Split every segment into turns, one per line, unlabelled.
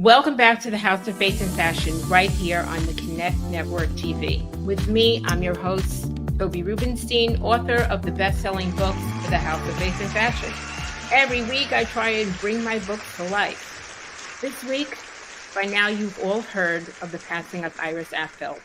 Welcome back to the House of Faith and Fashion right here on the Connect Network TV. With me, I'm your host, Toby Rubenstein, author of the best-selling book, The House of Faith and Fashion. Every week, I try and bring my books to life. This week, by now you've all heard of the passing of Iris Apfel.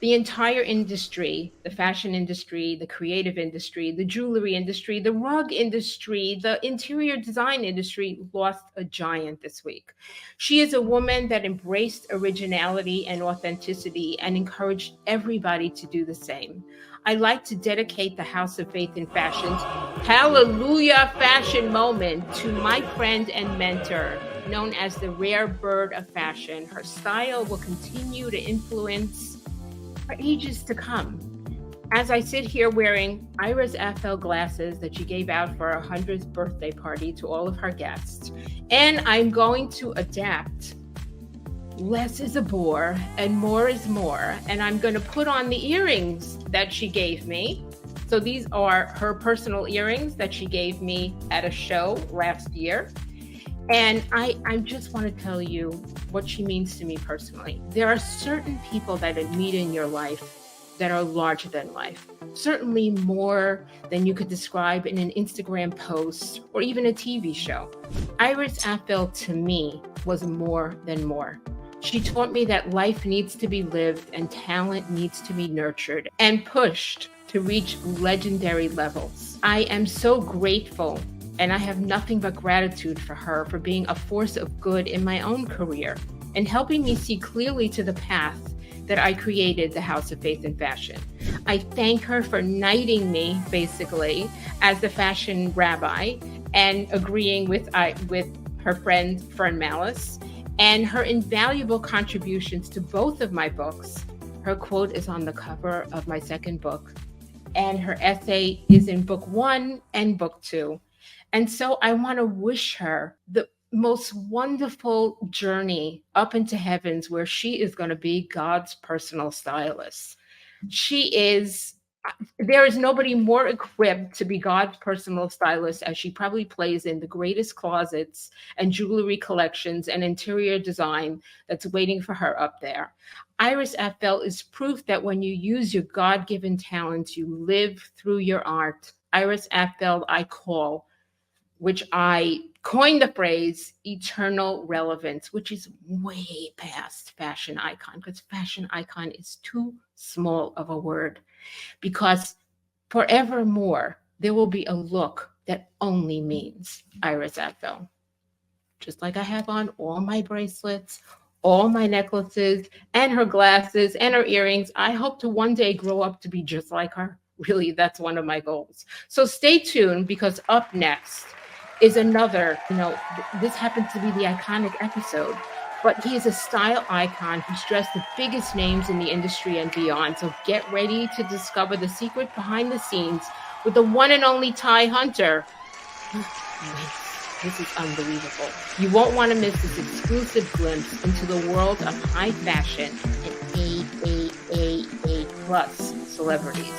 The entire industry, the fashion industry, the creative industry, the jewelry industry, the rug industry, the interior design industry lost a giant this week. She is a woman that embraced originality and authenticity and encouraged everybody to do the same. I'd like to dedicate the House of Faith and Fashion's Hallelujah Fashion Moment to my friend and mentor, known as the rare bird of fashion. Her style will continue to influence for ages to come. As I sit here wearing Iris Apfel glasses that she gave out for her 100th birthday party to all of her guests, and I'm going to adapt. Less is a bore and more is more. And I'm going to put on the earrings that she gave me. So these are her personal earrings that she gave me at a show last year. And I just want to tell you what she means to me personally. There are certain people that you meet in your life that are larger than life, certainly more than you could describe in an Instagram post or even a TV show. Iris Apfel, to me, was more than more. She taught me that life needs to be lived and talent needs to be nurtured and pushed to reach legendary levels. I am so grateful, and I have nothing but gratitude for her for being a force of good in my own career and helping me see clearly to the path that I created, the House of Faith and Fashion. I thank her for knighting me, basically, as the fashion rabbi and agreeing with her friend Fern Malice and her invaluable contributions to both of my books. Her quote is on the cover of my second book, and her essay is in book 1 and book 2. And so I want to wish her the most wonderful journey up into heavens where she is going to be God's personal stylist. There is nobody more equipped to be God's personal stylist, as she probably plays in the greatest closets and jewelry collections and interior design that's waiting for her up there. Iris Apfel is proof that when you use your God-given talents, you live through your art. Iris Apfel, which I coined the phrase eternal relevance, which is way past fashion icon, because fashion icon is too small of a word. Because forevermore, there will be a look that only means Iris Apfel. Just like I have on all my bracelets, all my necklaces, and her glasses, and her earrings, I hope to one day grow up to be just like her. Really, that's one of my goals. So stay tuned, because up next is another, this happens to be the iconic episode, but he is a style icon who's dressed the biggest names in the industry and beyond. So get ready to discover the secret behind the scenes with the one and only Ty Hunter. This is unbelievable. You won't want to miss this exclusive glimpse into the world of high fashion and A plus celebrities.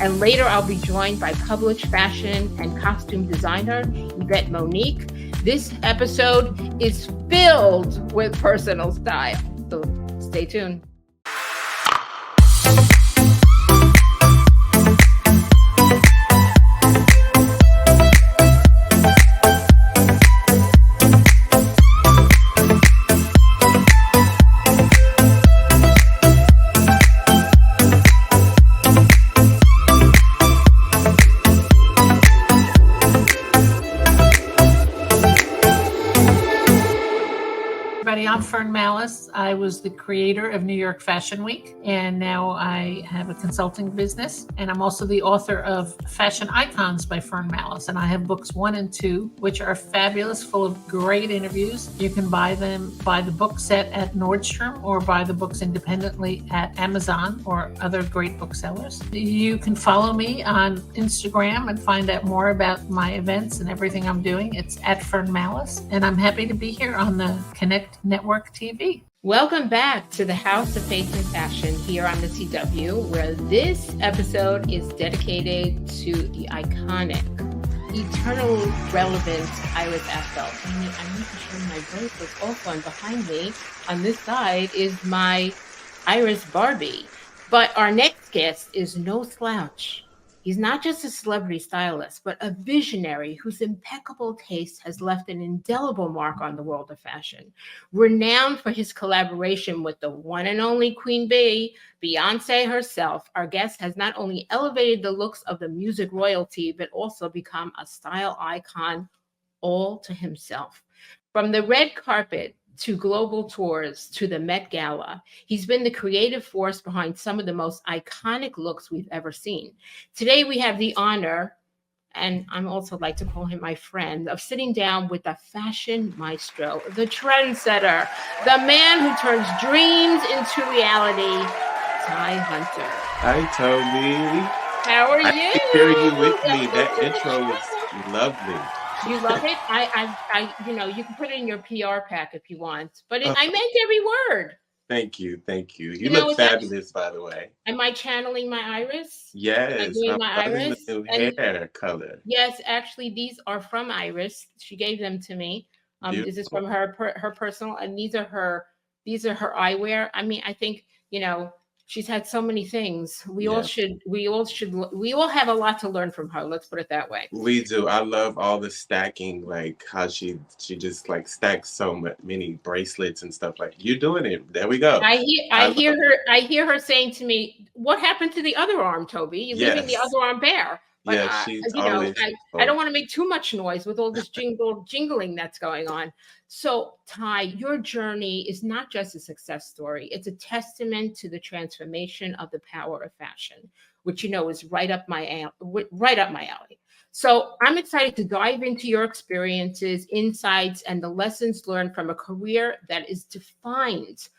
And later I'll be joined by published fashion and costume designer Evette Monique. This episode is filled with personal style. So stay tuned.
I'm Fern Malice. I was the creator of New York Fashion Week, and now I have a consulting business, and I'm also the author of Fashion Icons by Fern Malice, and I have books 1 and 2, which are fabulous, full of great interviews. You can buy the book set at Nordstrom or buy the books independently at Amazon or other great booksellers. You can follow me on Instagram and find out more about my events and everything I'm doing. It's at Fern Malice, and I'm happy to be here on the Connect Network TV.
Welcome back to the House of Faith and Fashion here on the CW, where this episode is dedicated to the iconic eternal relevant Iris Apfel. I mean, I need to show my bracelets also, and behind me on this side is my Iris Barbie. But our next guest is no slouch. He's not just a celebrity stylist, but a visionary whose impeccable taste has left an indelible mark on the world of fashion. Renowned for his collaboration with the one and only Queen Bee, Beyonce herself, our guest has not only elevated the looks of the music royalty, but also become a style icon all to himself. From the red carpet to global tours to the Met Gala, he's been the creative force behind some of the most iconic looks we've ever seen. Today, we have the honor, and I'm also like to call him my friend, of sitting down with the fashion maestro, the trendsetter, the man who turns dreams into reality, Ty Hunter.
Hi, Toby.
How are you?
I can hear you with me. That intro was lovely.
You love it? You can put it in your PR pack if you want, but I meant every word.
Thank you. You look fabulous, by the way.
Am I channeling my Iris?
Yes.
Doing my Iris?
The new hair color.
Yes, actually, these are from Iris. She gave them to me. This is from her personal, and these are her eyewear. I mean, I think, she's had so many things. We all have a lot to learn from her. Let's put it that way.
We do. I love all the stacking, like how she just like stacks so many bracelets and stuff. Like, you're doing it. There we go.
I hear her saying to me, "What happened to the other arm, Toby? You're leaving the other arm bare." But, I don't want to make too much noise with all this jingling that's going on. So, Ty, your journey is not just a success story. It's a testament to the transformation of the power of fashion, which is right up my alley. So I'm excited to dive into your experiences, insights, and the lessons learned from a career that is defined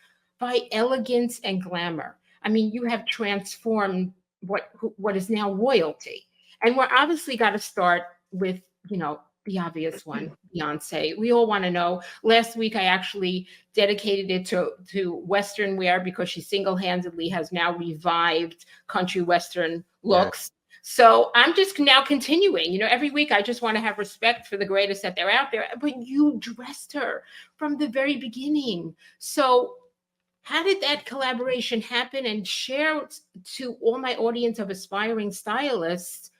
by elegance and glamour. I mean, you have transformed what is now royalty. And we're obviously got to start with, the obvious one, Beyonce. We all want to know. Last week, I actually dedicated it to Western wear because she single-handedly has now revived country Western looks. Yeah. So I'm just now continuing. Every week I just want to have respect for the greatest that they're out there. But you dressed her from the very beginning. So how did that collaboration happen? And share to all my audience of aspiring stylists.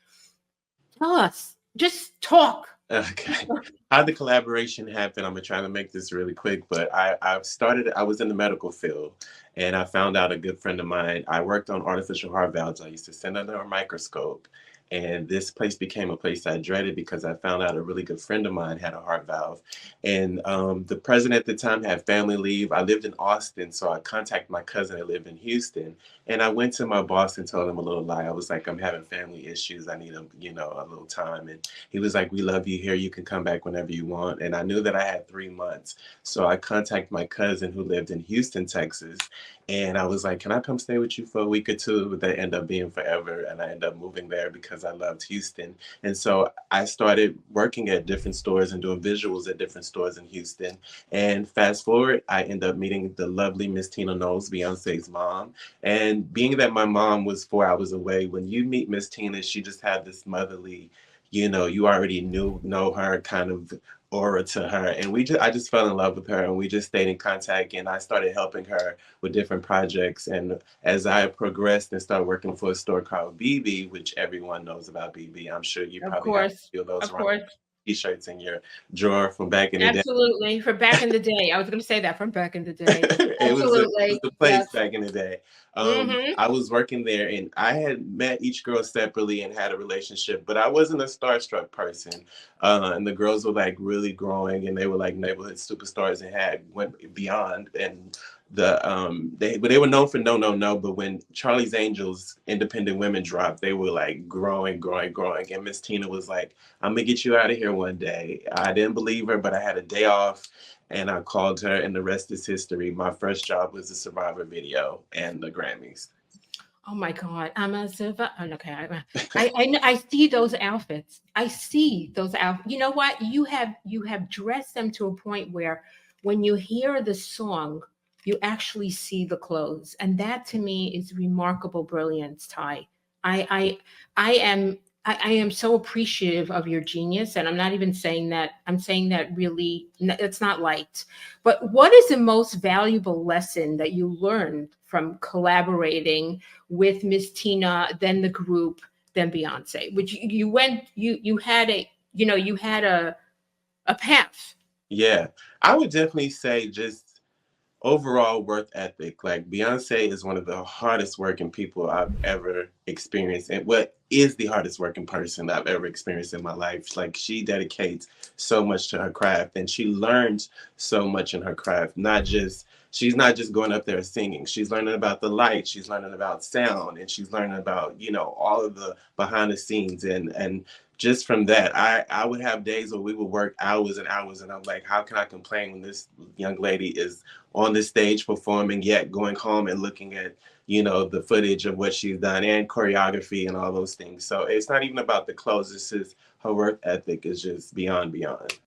Tell us. Just talk.
Okay. How the collaboration happened, I'm going to try to make this really quick, but I was in the medical field, and I found out a good friend of mine. I worked on artificial heart valves. I used to send under a microscope, and this place became a place I dreaded because I found out a really good friend of mine had a heart valve. And the president at the time had family leave. I lived in Austin, so I contacted my cousin that lived in Houston. And I went to my boss and told him a little lie. I was like, I'm having family issues. I need a little time. And he was like, we love you here. You can come back whenever you want. And I knew that I had 3 months. So I contacted my cousin who lived in Houston, Texas. And I was like, can I come stay with you for a week or two? But that ended up being forever. And I ended up moving there because I loved Houston. And so I started working at different stores and doing visuals at different stores in Houston. And fast forward, I ended up meeting the lovely Miss Tina Knowles, Beyonce's mom. And being that my mom was 4 hours away, when you meet Miss Tina, she just had this motherly, you already know her kind of aura to her. And I just fell in love with her, and we just stayed in contact, and I started helping her with different projects. And as I progressed and started working for a store called BB, which everyone knows about BB, I'm sure you probably have feel those T-shirts in your drawer from back in the day.
Absolutely, from back in the day. I was going to say that, from back in the day.
It was the place back in the day. I was working there, and I had met each girl separately and had a relationship, but I wasn't a starstruck person. And the girls were like really growing, and they were like neighborhood superstars and went beyond. And they were known for no. But when Charlie's Angels Independent Women dropped, they were like growing. And Miss Tina was like, I'm gonna get you out of here one day. I didn't believe her, but I had a day off. And I called her, and the rest is history. My first job was the Survivor video and the Grammys.
Oh my God, I'm a survivor. Okay, I see those outfits. You know what? You have dressed them to a point where when you hear the song, you actually see the clothes, and that to me is remarkable brilliance, Ty. I am I am so appreciative of your genius. And I'm not even saying that, I'm saying that really, it's not light. But what is the most valuable lesson that you learned from collaborating with Miss Tina, then the group, then Beyonce? Which you went, you had a, you had a path.
Yeah, I would definitely say just overall work ethic. Like Beyonce is one of the hardest working people I've ever experienced, and what is the hardest working person I've ever experienced in my life. Like she dedicates so much to her craft, and she learns so much in her craft. She's not just going up there singing. She's learning about the light. She's learning about sound, and she's learning about all of the behind the scenes. And just from that, I would have days where we would work hours and hours, and I'm like, how can I complain when this young lady is on the stage performing, yet going home and looking at the footage of what she's done and choreography and all those things. So it's not even about the clothes. It's just her work ethic is just beyond.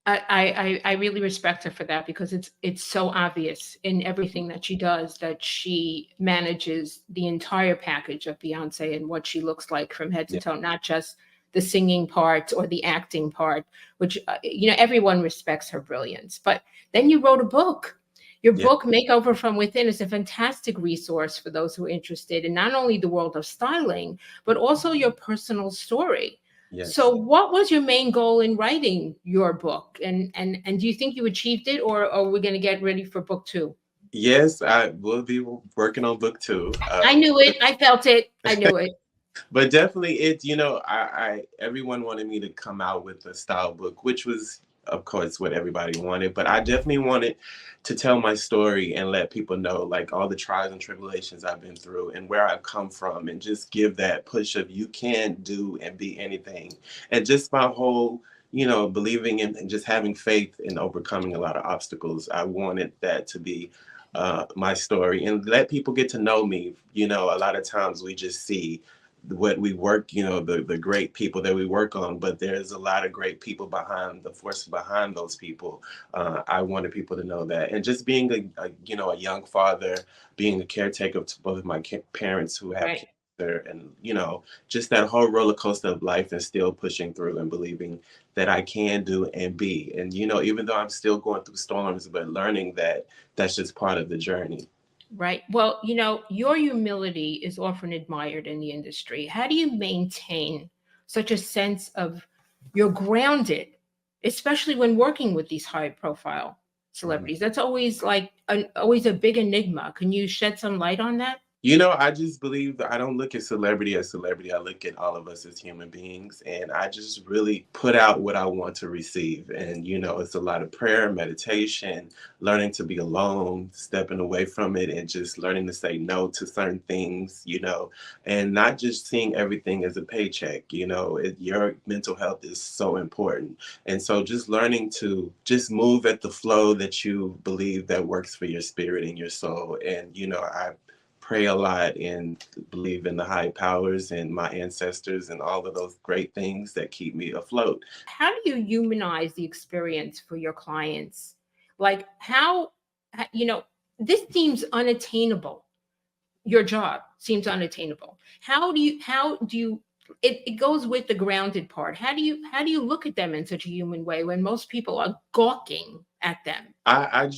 I really respect her for that, because it's so obvious in everything that she does that she manages the entire package of Beyonce and what she looks like from head to toe, not just the singing part or the acting part, which everyone respects her brilliance. But then you wrote a book. Your book, Makeover from Within, is a fantastic resource for those who are interested in not only the world of styling, but also your personal story.
Yes.
So what was your main goal in writing your book? And do you think you achieved it, or are we going to get ready for book 2?
Yes, I will be working on book 2.
I knew it. I felt it. I knew it.
But definitely it's, I everyone wanted me to come out with a style book, which was, of course, what everybody wanted. But I definitely wanted to tell my story and let people know, like, all the trials and tribulations I've been through and where I've come from, and just give that push of you can do and be anything. And just my whole, believing in and just having faith in overcoming a lot of obstacles. I wanted that to be my story and let people get to know me. A lot of times we just see what we work, the great people that we work on, but there's a lot of great people behind the force behind those people. I wanted people to know that. And just being a young father, being a caretaker to both of my parents who have cancer, and just that whole roller coaster of life, and still pushing through and believing that I can do and be. And even though I'm still going through storms, but learning that that's just part of the journey.
Right. Well, your humility is often admired in the industry. How do you maintain such a sense of you're grounded, especially when working with these high profile celebrities? That's always always a big enigma. Can you shed some light on that?
I just believe that I don't look at celebrity as celebrity. I look at all of us as human beings, and I just really put out what I want to receive. And, it's a lot of prayer, meditation, learning to be alone, stepping away from it, and just learning to say no to certain things, and not just seeing everything as a paycheck. Your mental health is so important. And so just learning to just move at the flow that you believe that works for your spirit and your soul. And, I pray a lot and believe in the high powers and my ancestors and all of those great things that keep me afloat.
How do you humanize the experience for your clients? Like this seems unattainable. Your job seems unattainable. How do you it goes with the grounded part. How do you look at them in such a human way when most people are gawking at them?
I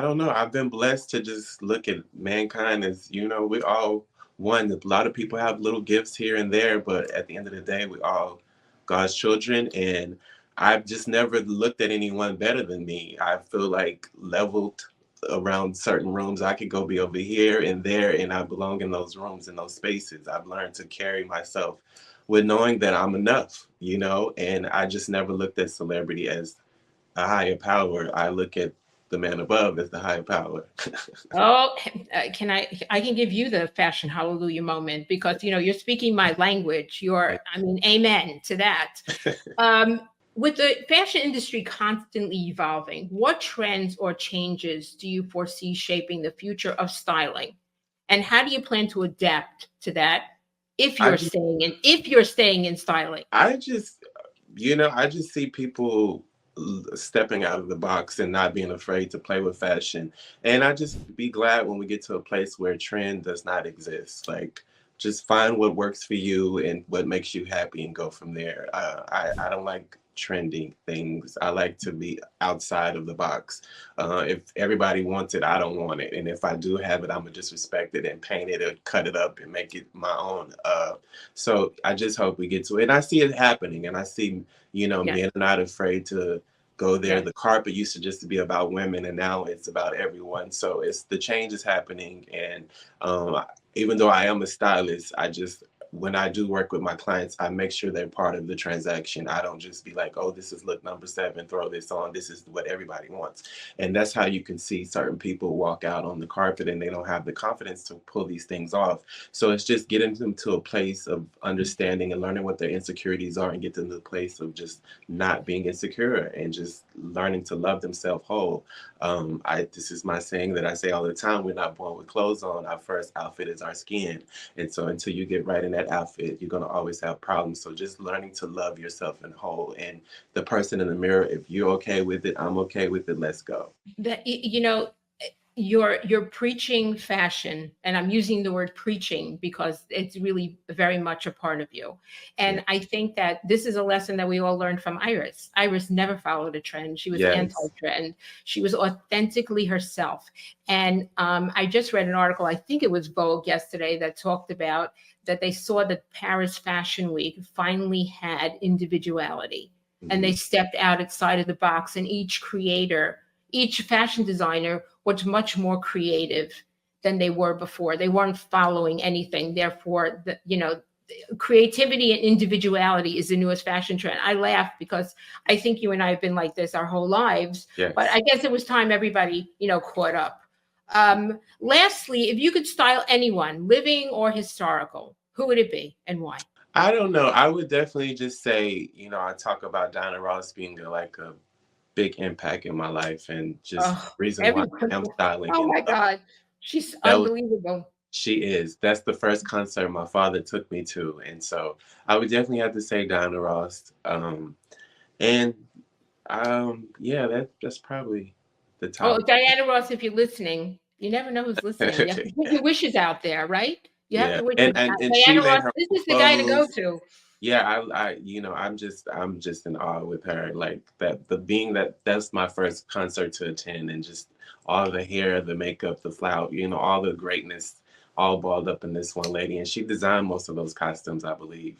don't know. I've been blessed to just look at mankind as, we all one. A lot of people have little gifts here and there, but at the end of the day, we all God's children. And I've just never looked at anyone better than me. I feel like leveled around certain rooms. I could go be over here and there, and I belong in those rooms, in those spaces. I've learned to carry myself with knowing that I'm enough, and I just never looked at celebrity as a higher power. I look at the man above as the higher power.
Oh, I can give you the fashion hallelujah moment, because you're speaking my language. Amen to that. With the fashion industry constantly evolving, what trends or changes do you foresee shaping the future of styling? And how do you plan to adapt to that if you're staying in styling?
I just see people stepping out of the box and not being afraid to play with fashion. And I just be glad when we get to a place where trend does not exist. Like, just find what works for you and what makes you happy and go from there. I don't like trending things. I like to be outside of the box. If everybody wants it, I don't want it. And if I do have it, I'm gonna disrespect it and paint it or cut it up and make it my own. So I just hope we get to it. And I see it happening, and I see, men are not afraid to go there.
Yeah.
The carpet used to just be about women, and now it's about everyone. So the change is happening. And even though I am a stylist, when I do work with my clients, I make sure they're part of the transaction. I don't just be like, oh, this is look number 7, throw this on. This is what everybody wants. And that's how you can see certain people walk out on the carpet and they don't have the confidence to pull these things off. So it's just getting them to a place of understanding and learning what their insecurities are, and get them to the place of just not being insecure and just learning to love themselves whole. This is my saying that I say all the time: we're not born with clothes on. Our first outfit is our skin. And so until you get right in that outfit, you're going to always have problems. So just learning to love yourself and whole, and the person in the mirror, if you're okay with it, I'm okay with it, let's go.
You're preaching fashion, and I'm using the word preaching because it's really very much a part of you. And I think that this is a lesson that we all learned from Iris. Iris never followed a trend. She was anti-trend. She was authentically herself. And I just read an article, I think it was Vogue yesterday, that talked about that they saw that Paris Fashion Week finally had individuality. Mm-hmm. And they stepped outside of the box, and each fashion designer was much more creative than they were before. They weren't following anything. Therefore, creativity and individuality is the newest fashion trend. I laugh because I think you and I have been like this our whole lives. Yes. But I guess it was time everybody, caught up. Lastly, if you could style anyone, living or historical, who would it be and why?
I don't know. I would definitely just say, I talk about Diana Ross being a big impact in my life, and just reason why I'm styling.
Oh my God. She's unbelievable.
She is. That's the first concert my father took me to. And so I would definitely have to say Diana Ross. That's probably the top.
Oh, Diana Ross, if you're listening, you never know who's listening. You have to put your wishes out there, right? You have to wish. And Diana Ross, this is the guy to go to.
Yeah, I'm just in awe with her. Like that's my first concert to attend, and just all the hair, the makeup, the flout, all the greatness, all balled up in this one lady. And she designed most of those costumes, I believe.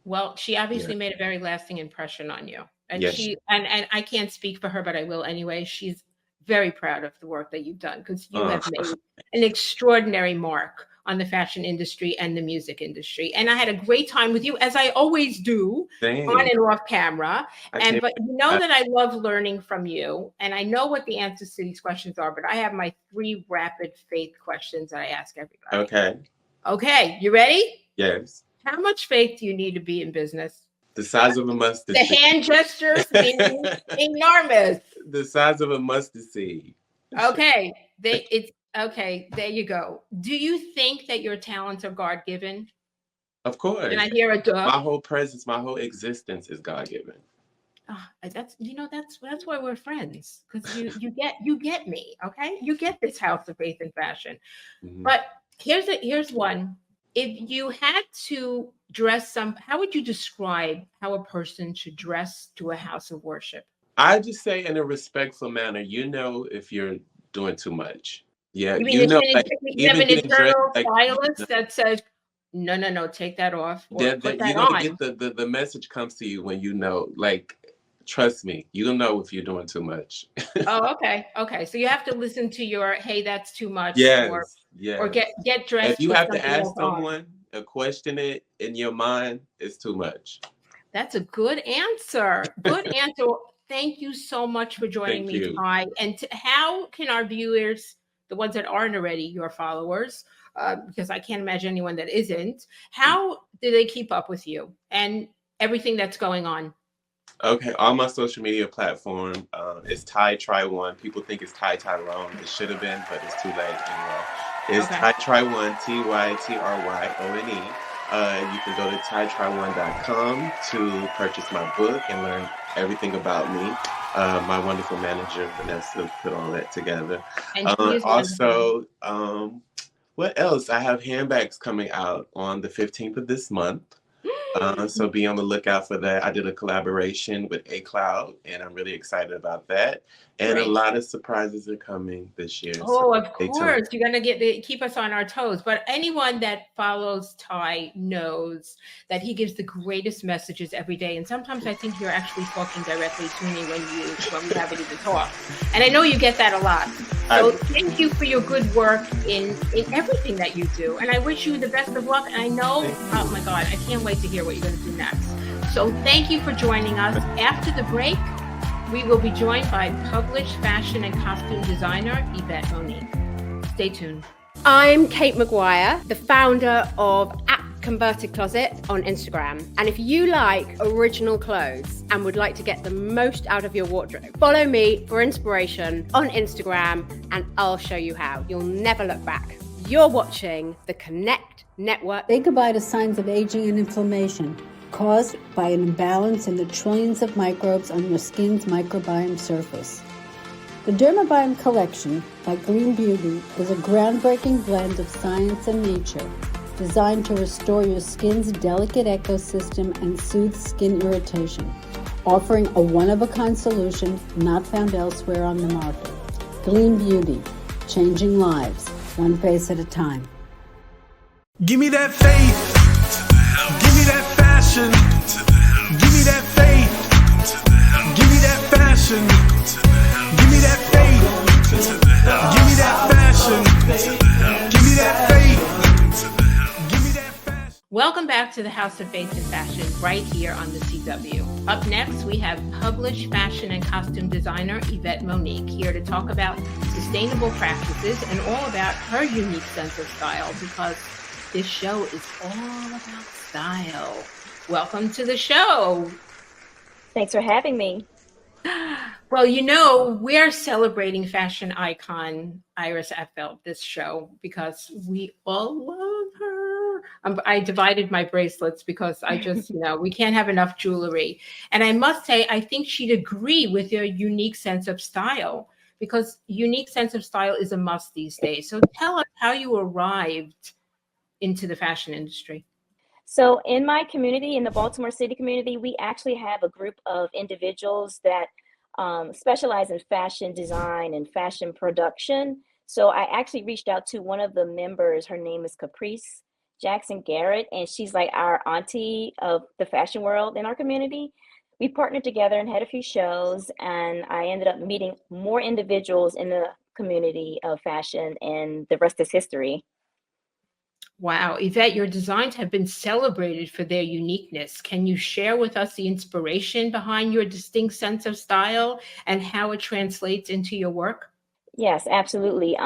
Well, she obviously made a very lasting impression on you. And and I can't speak for her, but I will anyway. She's very proud of the work that you've done, because you have made an extraordinary mark on the fashion industry and the music industry. And I had a great time with you, as I always do, on and off camera. But that I love learning from you. And I know what the answers to these questions are, but I have my 3 rapid faith questions that I ask everybody. Okay. You ready?
Yes.
How much faith do you need to be in business?
The size of a mustard
seed. The hand gestures mean enormous.
The size of a mustard seed.
Okay. Okay, there you go. Do you think that your talents are God-given?
Of course.
Can I hear a duh?
My whole presence, my whole existence is God-given.
That's why we're friends, because you get me, okay? You get this house of faith and fashion. Mm-hmm. But here's one. If you had to dress how would you describe how a person should dress to a house of worship?
I just say in a respectful manner, if you're doing too much. Yeah,
you have an internal stylist that says, no, take that off. Or put that on.
Get the message comes to you when trust me, you'll know if you're doing too much.
Oh, okay. So you have to listen to your, hey, that's too much.
Yes,
or get dressed.
If you have to ask someone a question in your mind, it's too much.
That's a good answer. Good answer. Thank you so much for joining me, Ty. And how can our viewers, the ones that aren't already your followers, because I can't imagine anyone that isn't, how do they keep up with you and everything that's going on?
Okay, on my social media platform, it's Ty Try One. People think it's Ty Tyrone. It should have been, but it's too late anyway. It's Ty Try One, TYTRYONE. You can go to tytryone.com to purchase my book and learn everything about me. My wonderful manager, Vanessa, put all that together. Also, What else? I have handbags coming out on the 15th of this month. So be on the lookout for that. I did a collaboration with A Cloud, and I'm really excited about that. And
Great.
a lot of surprises are coming this year.
Oh,
So
of
stay tuned.
course. You're going to keep us on our toes. But anyone that follows Ty knows that he gives the greatest messages every day. And sometimes I think you're actually talking directly to me when we haven't even talked. And I know you get that a lot. So thank you for your good work in everything that you do. And I wish you the best of luck. And I know, oh my God, I can't wait to hear what you're going to do next. So thank you for joining us. After the break, we will be joined by published fashion and costume designer Evette Monique. Stay tuned.
I'm Kate McGuire, the founder of Converted Closet on Instagram. And if you like original clothes and would like to get the most out of your wardrobe, follow me for inspiration on Instagram and I'll show you how. You'll never look back. You're watching the Connect Network.
Say goodbye to signs of aging and inflammation caused by an imbalance in the trillions of microbes on your skin's microbiome surface. The Dermabiome Collection by Green Beauty is a groundbreaking blend of science and nature designed to restore your skin's delicate ecosystem and soothe skin irritation, offering a one-of-a-kind solution not found elsewhere on the market. Green Beauty, changing lives, one face at a time.
Give me that faith. Give me that fashion. Give me that faith. Give me that fashion. Give me that faith. Give me that fashion. Give me that faith. Give me that fashion.
Welcome back to the House of Faith and Fashion right here on the CW. Up next, we have published fashion and costume designer Evette Monique here to talk about sustainable practices and all about her unique sense of style, because this show is all about style. Welcome to the show.
Thanks for having me.
Well, you know, we're celebrating fashion icon Iris Apfel this show because we all love her. I divided my bracelets because I just, we can't have enough jewelry. And I must say, I think she'd agree with your unique sense of style, because unique sense of style is a must these days. So tell us how you arrived into the fashion industry.
So in my community, in the Baltimore City community, we actually have a group of individuals that specialize in fashion design and fashion production. So I actually reached out to one of the members. Her name is Caprice Jackson Garrett, and she's like our auntie of the fashion world in our community. We partnered together and had a few shows, and I ended up meeting more individuals in the community of fashion, and the rest is history.
Wow, Evette, your designs have been celebrated for their uniqueness. Can you share with us the inspiration behind your distinct sense of style and how it translates into your work?
Yes, absolutely.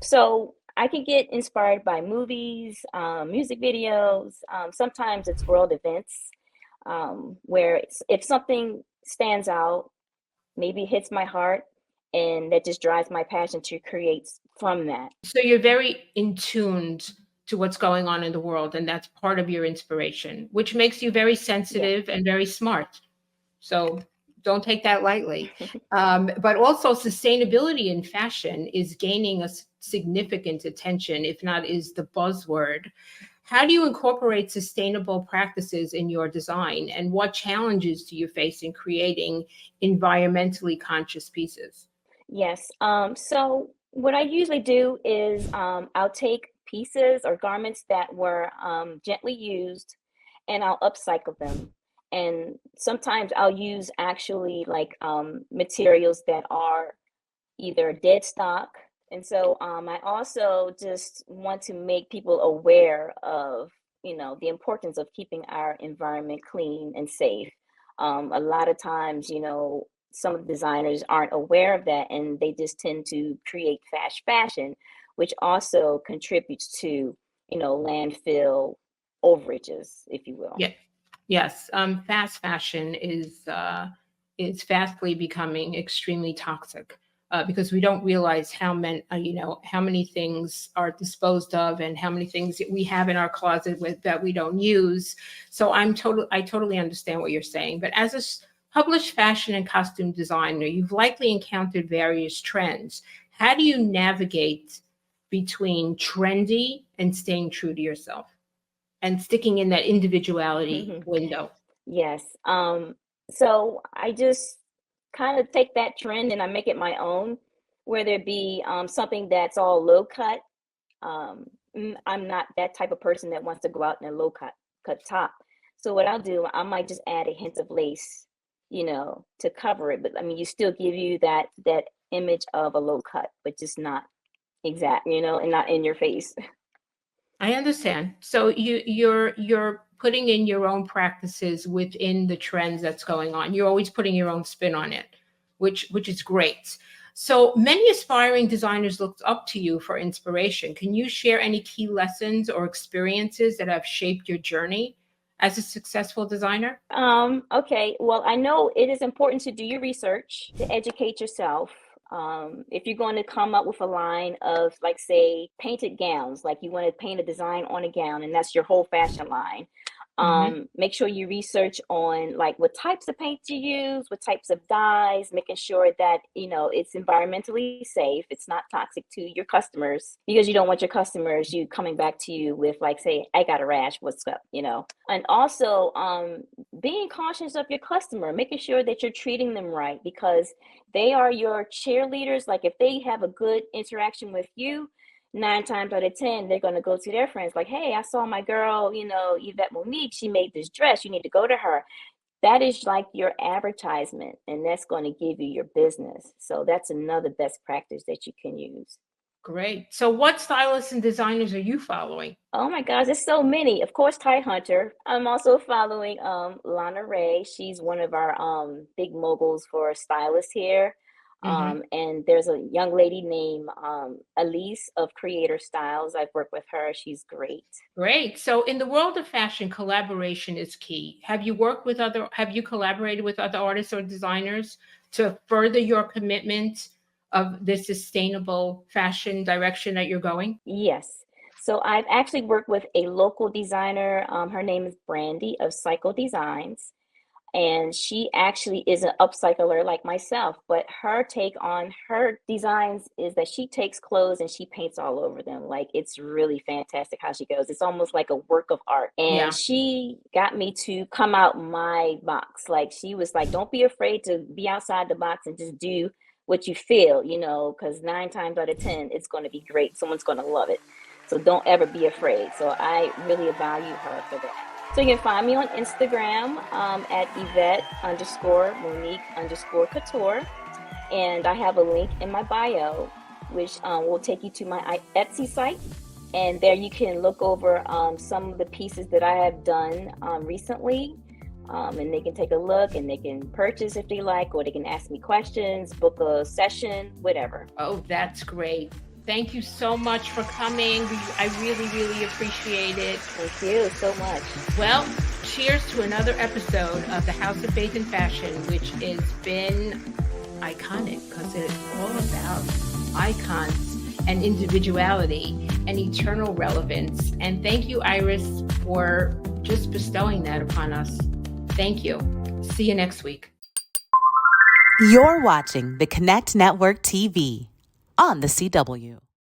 So I can get inspired by movies, music videos. Sometimes it's world events where if something stands out, maybe hits my heart, and that just drives my passion to create from that.
So you're very in tuned to what's going on in the world, and that's part of your inspiration, which makes you very sensitive and very smart. So don't take that lightly. But also sustainability in fashion is gaining a significant attention, if not is the buzzword. How do you incorporate sustainable practices in your design, and what challenges do you face in creating environmentally conscious pieces?
Yes. So what I usually do is I'll take pieces or garments that were gently used, and I'll upcycle them. And sometimes I'll use actually like materials that are either dead stock. And so I also just want to make people aware of, the importance of keeping our environment clean and safe. A lot of times, some of the designers aren't aware of that, and they just tend to create fast fashion, which also contributes to, landfill overages, if you will.
Yeah. Yes. Fast fashion is fastly becoming extremely toxic because we don't realize how many things are disposed of and how many things that we have in our closet that we don't use. So I totally understand what you're saying. But as a published fashion and costume designer, you've likely encountered various trends. How do you navigate between trendy and staying true to yourself and sticking in that individuality window?
Yes. So I just kind of take that trend and I make it my own, whether it be something that's all low cut. I'm not that type of person that wants to go out in a low cut top. So what I'll do, I might just add a hint of lace, to cover it. But I mean, you still give you that image of a low cut, but just not exact, and not in your face.
I understand. So you're putting in your own practices within the trends that's going on. You're always putting your own spin on it, which is great. So many aspiring designers look up to you for inspiration. Can you share any key lessons or experiences that have shaped your journey as a successful designer?
Okay. Well, I know it is important to do your research, to educate yourself. If you're going to come up with a line of, like, say, painted gowns, like you want to paint a design on a gown and that's your whole fashion line, make sure you research on like what types of paints you use, what types of dyes, making sure that it's environmentally safe, it's not toxic to your customers, because you don't want your customers coming back to you with, like, say, I got a rash, what's up, and also being cautious of your customer, making sure that you're treating them right, because they are your cheerleaders. Like, if they have a good interaction with you, 9 times out of 10, they're going to go to their friends like, hey, I saw my girl, Evette Monique, she made this dress, you need to go to her. That is like your advertisement, and that's going to give you your business. So that's another best practice that you can use.
Great. So what stylists and designers are you following?
Oh my gosh, there's so many. Of course, Ty Hunter. I'm also following Lana Ray. She's one of our big moguls for stylists here. And there's a young lady named Elise of Creator Styles. I've worked with her. She's great.
Great. So in the world of fashion, collaboration is key. Have you collaborated with other artists or designers to further your commitment of this sustainable fashion direction that you're going?
Yes. So I've actually worked with a local designer. Her name is Brandy of Cycle Designs. And she actually is an upcycler like myself, but her take on her designs is that she takes clothes and she paints all over them. Like, it's really fantastic how she goes. It's almost like a work of art. And she got me to come out my box. Like, she was like, don't be afraid to be outside the box and just do what you feel, because 9 times out of 10, it's going to be great. Someone's going to love it. So don't ever be afraid. So I really value her for that. So you can find me on Instagram at Evette_Monique_couture. And I have a link in my bio, which will take you to my Etsy site. And there you can look over some of the pieces that I have done recently. And they can take a look and they can purchase if they like, or they can ask me questions, book a session, whatever.
Oh, that's great. Thank you so much for coming. I really, really appreciate it.
Thank you so much.
Well, cheers to another episode of the House of Faith and Fashion, which has been iconic because it's all about icons and individuality and eternal relevance. And thank you, Iris, for just bestowing that upon us. Thank you. See you next week.
You're watching the Connect Network TV on the CW.